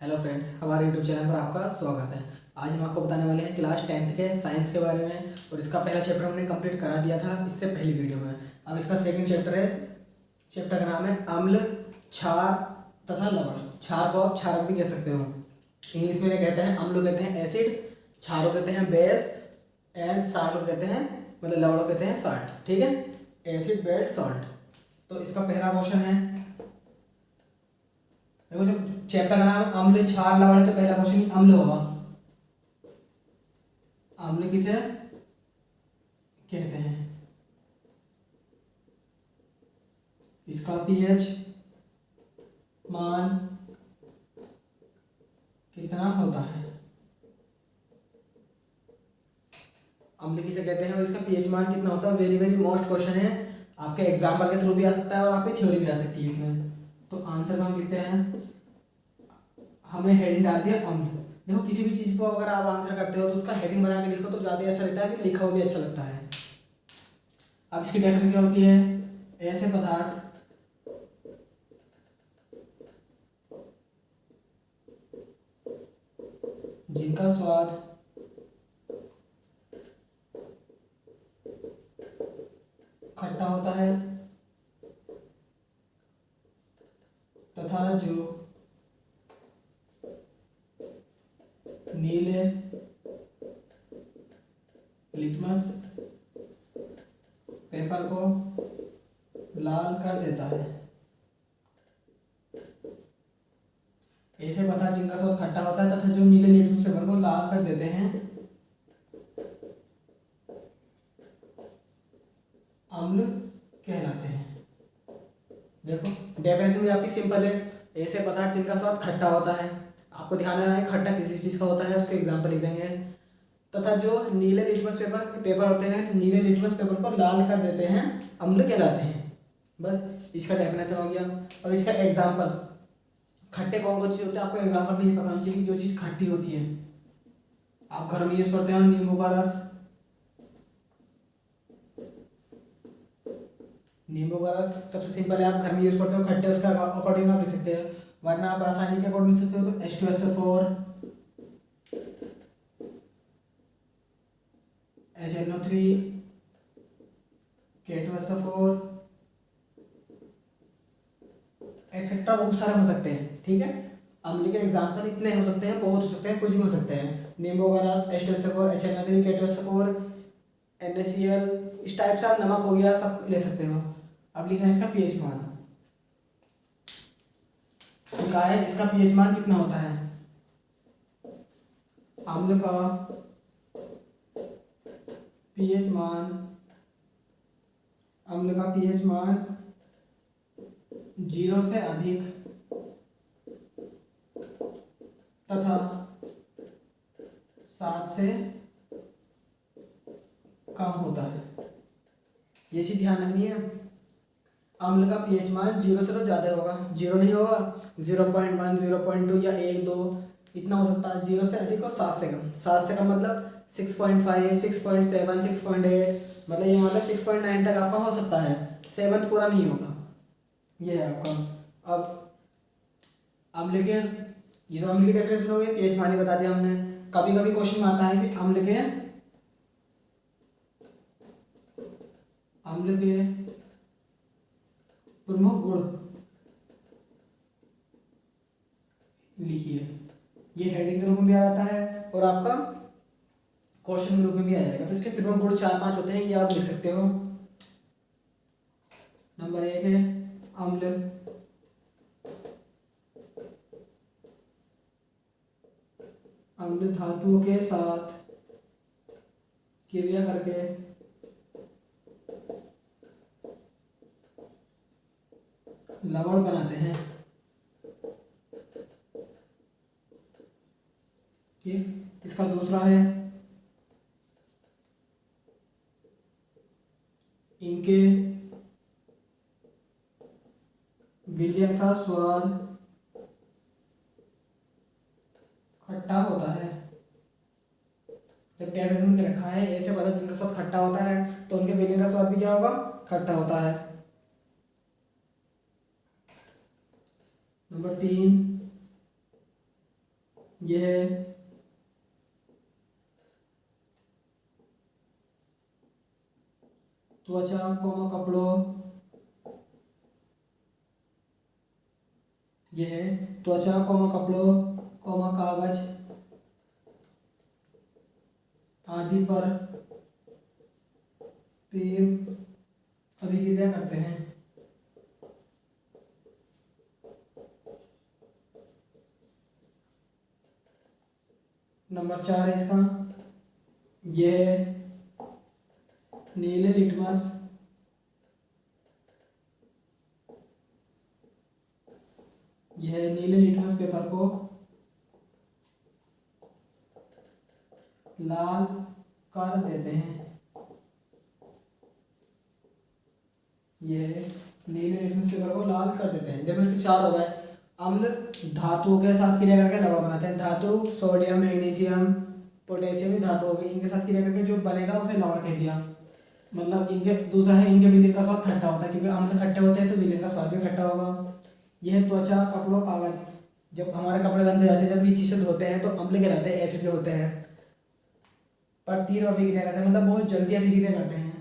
Hello friends, हमारे YouTube channel पर आपका स्वागत है। आज हम आपको बताने वाले हैं क्लास 10th के साइंस के बारे में। और इसका पहला चैप्टर हमने कंप्लीट करा दिया था इससे पहली वीडियो में। अब इसका सेकंड चैप्टर है। चैप्टर का नाम है अम्ल, क्षार तथा लवण। क्षार को आप क्षारक भी कह सकते हो। इंग्लिश में कहते हैं, अम्ल को कहते हैं एसिड, क्षार को कहते हैं बेस, एंड साल्ट को कहते हैं, मतलब लवण को कहते हैं साल्ट। ठीक है, एसिड, बेस, सॉल्ट। तो इसका पहला क्वेश्चन है, देखो जब चैप्टर का नाम अम्ल, क्षार, लवण है तो पहला क्वेश्चन ही अम्ल होगा। अम्ल किसे कहते हैं? इसका पीएच मान कितना होता है? अम्ल किसे कहते हैं और इसका पीएच मान कितना होता है? वेरी वेरी मोस्ट क्वेश्चन है। आपके एग्जाम्पल के थ्रू भी आ सकता है और आपकी थ्योरी भी आ सकती है इसमें। तो आंसर हम लिखते हैं, हमने हेडिंग डाल दिया अम्ल। देखो किसी भी चीज़ को अगर आप आंसर करते हो तो उसका हेडिंग बना के लिखो तो ज़्यादा अच्छा लगता है, कि लिखा हुआ भी अच्छा लगता है। अब इसकी डेफिनेशन क्या होती है? ऐसे पदार्थ जिनका स्वाद खट्टा होता है तथा जो नीले लिटमस पेपर को लाल कर देता है। ऐसे पदार्थ जिनका स्वाद खट्टा होता है तथा जो नीले लिटमस पेपर को लाल कर देते हैं अम्ल कहलाते हैं। देखो डेफिनेशन भी आपकी सिंपल है। ऐसे पदार्थ जिनका स्वाद खट्टा होता है, आपको ध्यान रखना है खट्टा किसी चीज़ का होता है, उसके एग्जाम्पल लिख देंगे। तथा जो नीले लिटमस पेपर होते हैं, नीले लिटमस पेपर को लाल कर देते हैं, अम्ल कहलाते हैं। बस इसका डेफिनेशन हो गया। और इसका एग्जाम्पल, खट्टे कौन कौन चीज़ होते हैं आपको एग्जाम्पल भी नहीं पता होना चाहिए कि जो चीज़ खट्टी होती है। आप घर में यूज करते हो नींबू का रस, नींबू का रस सबसे सिंपल है, आप घर में यूज करते हो खट्टे, उसका अकॉर्डिंग आप लिख सकते हो। वरना आप रासायनिक के अकॉर्डिंग लिख सकते हो तो H2SO4 HNO3 K2SO4 एक्सेट्रा बहुत सारे हो सकते हैं। ठीक है, अम्ल के एग्जाम्पल इतने हो सकते हैं, बहुत हो सकते हैं, कुछ भी हो सकते हैं। नींबू का रस, H2SO4 HNO3 K2SO4 NaCl, इस टाइप से आप नमक हो गया सब ले सकते हो। अब लिखना है इसका पीएच मान। तो क्या है, इसका पीएच मान कितना होता है? अम्ल का पीएच मान, अम्ल का पीएच मान 0 से अधिक तथा 7 से कम होता है। ये चीज ध्यान रखनी है। अम्ल का पीएच मान 0 से तो ज़्यादा होगा, 0 नहीं होगा, 0.1 0.2 या 1 2 इतना हो सकता है। 0 से अधिक और 7 से कम। 7 से कम मतलब 6.5 6.7 6.8, मतलब ये मतलब 6.9 तक आपका हो सकता है, 7 पूरा नहीं होगा। ये है आपका। अब अम्ल के, ये तो अम्ल की डेफिनेशन हो गई, पीएच मान ही बता दिया हमने। कभी कभी क्वेश्चन में आता है कि अम्ल के प्रमुख गुण लिखिए। ये हेडिंग के रूप में भी आ जाता है और आपका क्वेश्चन के रूप में भी आ जाएगा। तो इसके प्रमुख गुण 4-5 होते हैं, ये आप लिख सकते हो। नंबर 1 है अम्ल अम्ल धातुओं के साथ क्रिया करके लवण बनाते हैं। ठीक, इसका दूसरा है इनके विलयन का स्वाद खट्टा होता है। जब डेफिनेशन में रखा है ऐसे पदार्थ जिनका स्वाद खट्टा होता है तो उनके विलयन का स्वाद भी क्या होगा? खट्टा होता है। नंबर 3 यह त्वचा कोमा कपड़ों, यह त्वचा कोमा कपड़ों कोमा कागज आदि पर तीव्र अभिक्रिया करते हैं। नंबर 4 है इसका, यह नीले लिटमस पेपर को लाल कर देते हैं। यह नीले लिटमस पेपर को लाल कर देते हैं। देखो इसके 4 हो गए। अम्ल धातुओं के साथ क्रिया करके लवण बनाते हैं। धातु सोडियम, मैग्नीशियम, पोटेशियम धातु हो गई, इनके साथ क्रिया करके जो बनेगा उसे लवण कह दिया। मतलब इनके दूसरा है, इनके विलीन का स्वाद खट्टा होता है, क्योंकि अम्ल खट्टे होते हैं तो विलीन का स्वाद भी खट्टा होगा। यह त्वचा कपड़ों कागज, जब हमारे कपड़े गंदे हो जाते हैं, जब ये चीज़ से धोते हैं तो अम्ल के रहते हैं, एसिड जो होते हैं, पर तीव्र अभिक्रिया करते हैं, मतलब बहुत जल्दी अभिक्रिया करते हैं।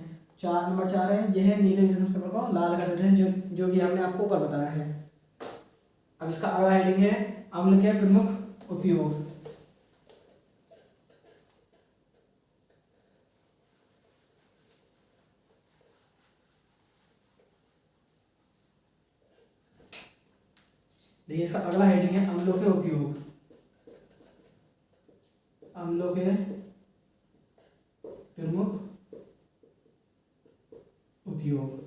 नंबर 4 है, यह नीले लिटमस पेपर को लाल कर देते हैं, जो कि हमने आपको ऊपर बताया है। अब इसका अगला हेडिंग है अम्ल के प्रमुख उपयोग। देखिए इसका अगला हेडिंग है अम्लों के उपयोग। अम्लों के प्रमुख उपयोग।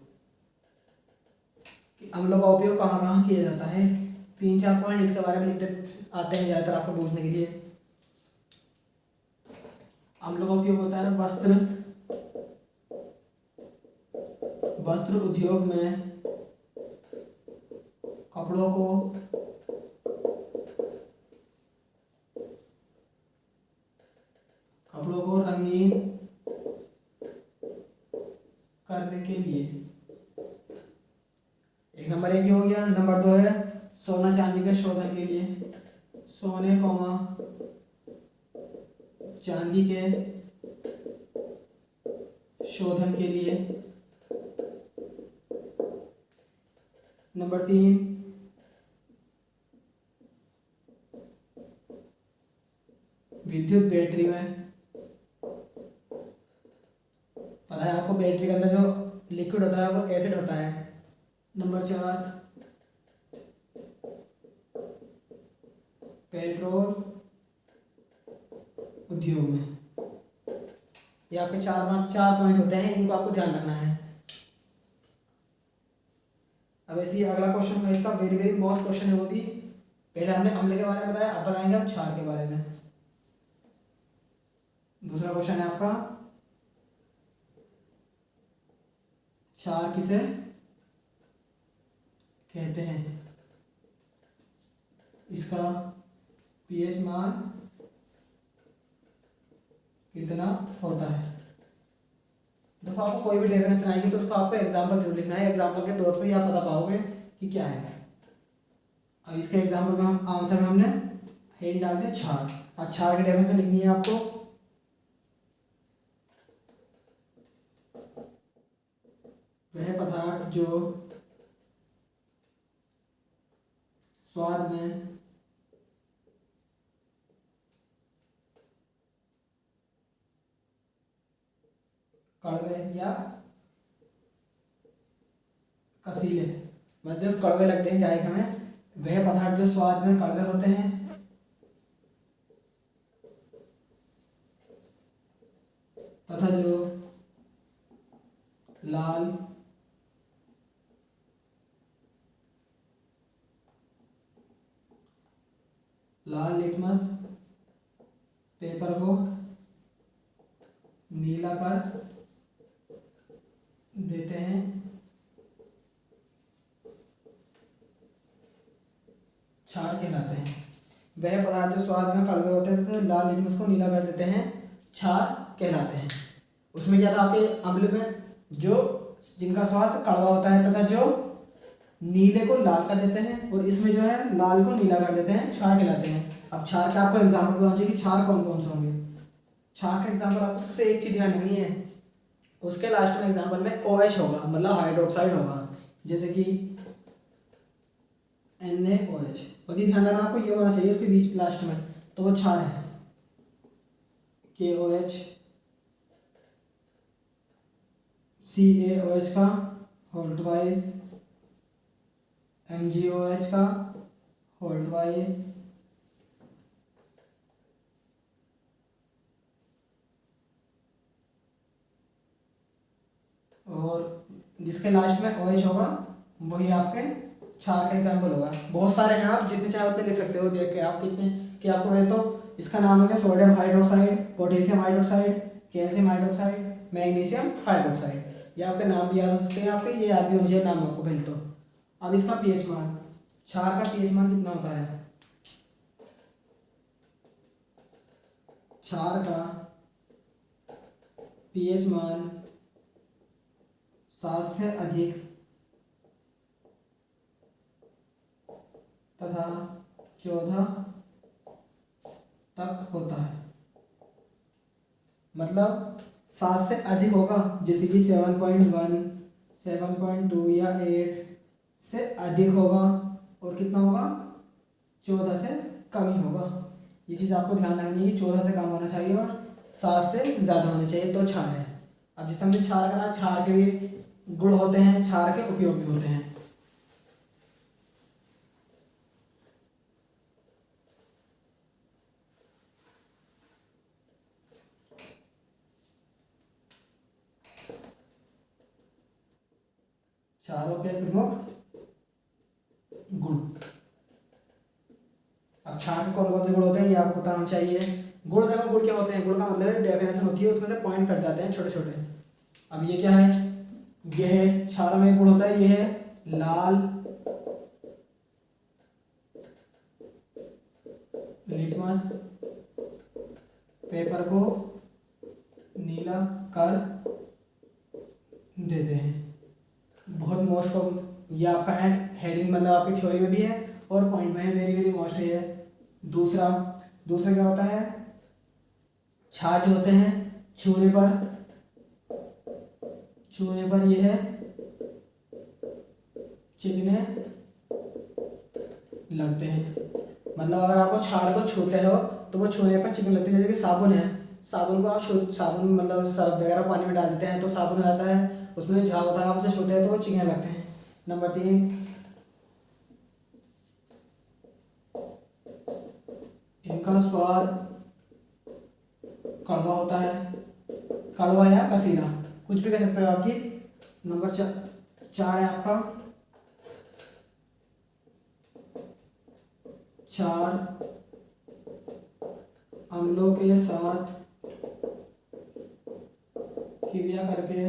अम्लों का उपयोग कहाँ कहाँ किया जाता है, 3-4 पॉइंट इसके बारे में लिखते आते हैं ज़्यादातर आपको पूछने के लिए। अम्लों का उपयोग होता है वस्त्र उद्योग में कपड़ों को रंगीन करने के लिए। नंबर 1 हो गया। नंबर 2 है सोना चांदी के शोधन के लिए, सोने चांदी के शोधन के लिए। नंबर 3 विद्युत बैटरी में, पता है आपको बैटरी के अंदर जो लिक्विड होता है वो एसिड होता है। नंबर 4 पेट्रोल उद्योग में। ये आपके 4 पॉइंट होते हैं, इनको आपको ध्यान रखना है। अब ऐसे ही अगला क्वेश्चन है इसका, वेरी वेरी इंपॉर्टेंट क्वेश्चन है वो भी। पहले हमने अम्ल के बारे में बताया, अब बताएंगे हम क्षार के बारे में। दूसरा क्वेश्चन है आपका, क्षार किसे कहते हैं, इसका पीएच मान कितना होता है। देखो आपको कोई भी डेफिनेशन आएगी तो उसको आपको एग्जाम्पल जरूर लिखना है, एग्जाम्पल के तौर पे ही आप बता पाओगे कि क्या है। अब इसके एग्जाम्पल में हम आंसर में हमने हिंट डाल दिया क्षार। अब क्षार की डेफिनेशन लिखनी है आपको, वह पदार्थ जो स्वाद में कड़वे या कसीले, मतलब कड़वे लगते हैं चाय हमें, वह पदार्थ जो स्वाद में कड़वे होते हैं तथा जो लाल लिटमस पेपर को नीला कर देते हैं, क्षार कहलाते हैं। वह पदार्थ जो स्वाद में कड़वे होते हैं तो लाल लिटमस को नीला कर देते हैं, क्षार कहलाते हैं। उसमें क्या था आपके अम्ल में, जो जिनका स्वाद कड़वा होता है तथा जो नीले को लाल कर देते हैं, और इसमें जो है लाल को नीला कर देते हैं, क्षार कहलाते हैं। अब क्षार का आपको एग्जाम्पल बताना चाहिए कि क्षार कौन कौन से होंगे। क्षार का एग्जाम्पल आपको सबसे एक चीज ध्यान रखनी है, उसके लास्ट में एग्जाम्पल में OH होगा, मतलब हाइड्रोक्साइड होगा, जैसे कि NaOH। और ये ध्यान रखना आपको, ये होना चाहिए उसके बीच लास्ट में, तो वो क्षार है। KOH, CaOH का होल्ड वाइज, MgOH का होल्ड वाइज, और जिसके लास्ट में OH होगा वही आपके क्षार का एग्जाम्पल होगा। बहुत सारे हैं, आप जितने चाहे उतने ले सकते हो देख के आप कितने कि आपको रहे। तो इसका नाम है क्या, sodium hydroxide, potassium hydroxide, calcium hydroxide, magnesium hydroxide. ये आपके नाम भी याद हो सकते हैं, आपके ये याद भी होना चाहिए नाम आपको पहले तो। अब इसका पीएच मान, क्षार का पीएच मान कितना होता है? क्षार का पीएच मान 7 से अधिक तथा 14 तक होता है। मतलब 7 से अधिक होगा, जैसे कि 7.1, 7.2 या 8 से अधिक होगा, और कितना होगा, 14 से कम ही होगा। ये चीज़ आपको ध्यान रखनी है कि 14 से कम होना चाहिए और 7 से ज़्यादा होना चाहिए, तो क्षार है। अब जिस हमने क्षार करा, क्षार के भी गुण होते हैं, क्षार के उपयोग भी होते हैं। क्षारों के प्रमुख गुण। अब क्षार के कौन कौन से गुण होते हैं ये आपको बताना चाहिए। गुण, देखो गुण क्या होते हैं, गुण का मतलब है डेफिनेशन होती है, उसमें से पॉइंट कट जाते हैं छोटे छोटे। अब ये क्या है, ये है क्षारों में गुण होता है, ये है लाल लिटमस पेपर को नीला कर देते हैं। बहुत मोस्ट ऑफ ये आपका है हेडिंग, मतलब आपकी थ्योरी में भी है और पॉइंट में है, वेरी वेरी मोस्ट है। दूसरा क्या होता है, क्षार जो होते हैं छूने पर ये है चिकने लगते हैं। मतलब अगर आपको क्षार को छूते हो तो वो छूने पर चिकन लगते हैं। जैसे कि साबुन है, साबुन को आप साबुन मतलब सर्फ वगैरह पानी में डाल देते हैं तो साबुन हो जाता है, उसमें झाग होता है, आप उसे छूते हैं तो वो चिकने लगते हैं। नंबर 3, इनका स्वाद कड़वा होता है, कड़वा या कसीदा, कुछ भी कह सकते हो आपकी। नंबर 4 है आपका क्षार अम्लों के साथ क्रिया करके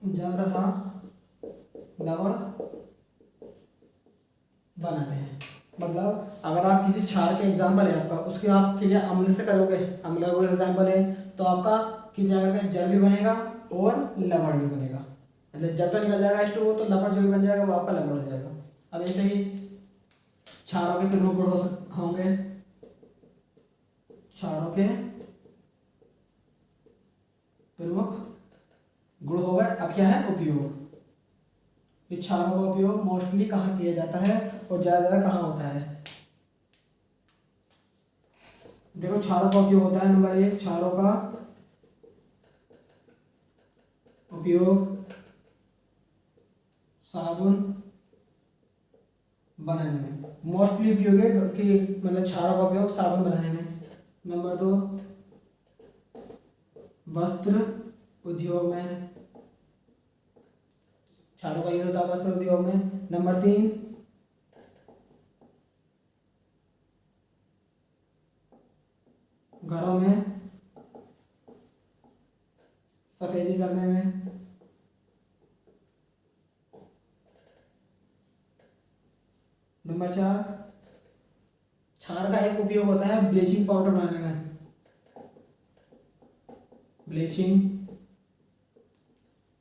जल तथा लवण बनाते हैं। मतलब अगर आप किसी क्षार के एग्जाम्पल है आपका, उसकी आप क्रिया अम्ल से करोगे, अम्ल का एग्जाम्पल है तो आपका क्रिया करके जल भी बनेगा और लवण भी बनेगा। मतलब जल तो निकल जाएगा H2O, तो लवण जो भी बन जाएगा वो आपका लवण हो जाएगा। अब ऐसे ही क्षारों के प्रमुख गुण होंगे, क्षारों के प्रमुख गुण हो गए। अब क्या है उपयोग। इस क्षारों का उपयोग मोस्टली कहाँ किया जाता है और ज़्यादा कहाँ होता है। देखो क्षारों का उपयोग होता है, नंबर 1 क्षारों का उपयोग साबुन बनाने में, मोस्टली उपयोग है कि मतलब क्षारों का उपयोग साबुन बनाने में। नंबर 2 वस्त्र उद्योग में, क्षारों का यूज होता है वस्त्र उद्योग में। नंबर 3 घरों में सफेदी करने में। नंबर 4 क्षार का एक उपयोग होता है ब्लीचिंग पाउडर बनाने में, ब्लीचिंग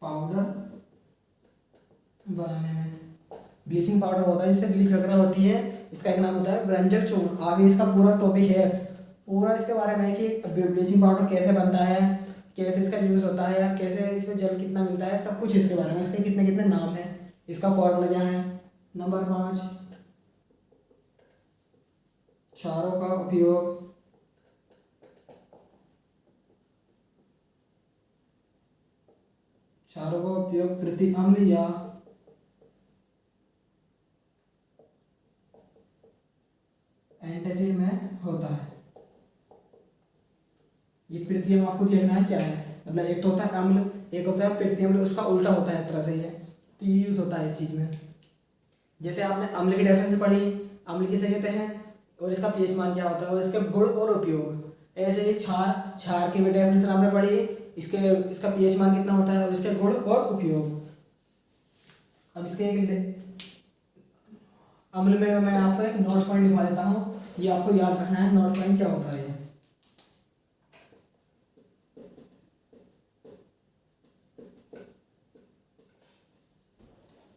पाउडर बनाने में। ब्लीचिंग पाउडर होता है जिससे ब्लीच वगैरह होती है, इसका एक नाम होता है व्यंजक चूर्ण। आगे इसका पूरा टॉपिक है, पूरा इसके बारे में कि ब्लीचिंग पाउडर कैसे बनता है, कैसे इसका यूज़ होता है, कैसे इसमें जल कितना मिलता है, सब कुछ इसके बारे में, इसके कितने कितने नाम हैं, इसका फॉर्मूला क्या है। नंबर 5, क्षारों का उपयोग प्रति अम्ल या एंटासिड में होता है। ये प्रति अम्ल आपको देखना है क्या है, मतलब एक तो होता है अम्ल, एक होता है प्रति अम्ल, उसका उल्टा होता है एक तरह से ये, तो ये यूज होता है इस चीज़ में। जैसे आपने अम्ल की डेफिनेशन पढ़ी, अम्ल किसे कहते हैं और इसका पीएच मान क्या होता है और इसके गुण और उपयोग। ऐसे ही क्षार की भी डेफिनेशन आपने पढ़ी, इसका पीएच मान कितना होता है और इसके गुण और उपयोग। अब इसके अम्ल में मैं आपको एक नोट पॉइंट लिखवा देता हूँ, ये आपको याद रखना है नोट पॉइंट क्या होता है।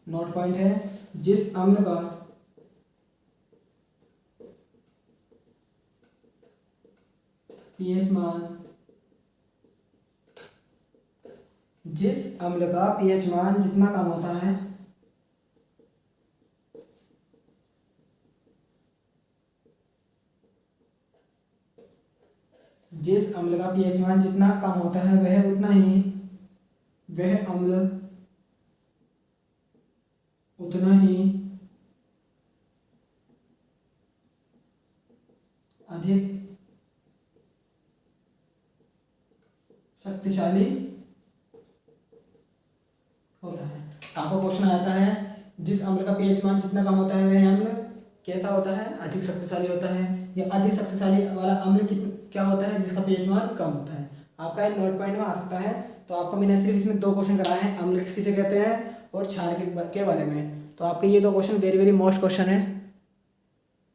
नोट पॉइंट है जिस अम्ल का पीएच मान जितना कम होता है जिस अम्ल का पीएच मान जितना कम होता है वह अम्ल उतना ही अधिक शक्तिशाली होता है। आपको क्वेश्चन आता है जिस अम्ल का पीएच मान जितना कम होता है वह अम्ल कैसा होता है, अधिक शक्तिशाली होता है। या अधिक शक्तिशाली वाला अम्ल क्या होता है जिसका पीएच मान कम होता है। आपका एक नोट पॉइंट में आ सकता है। तो आपको मैंने सिर्फ इसमें 2 क्वेश्चन कराए हैं, अम्ल किसे कहते हैं और क्षार के बारे में। तो आपके ये 2 question very very most question है।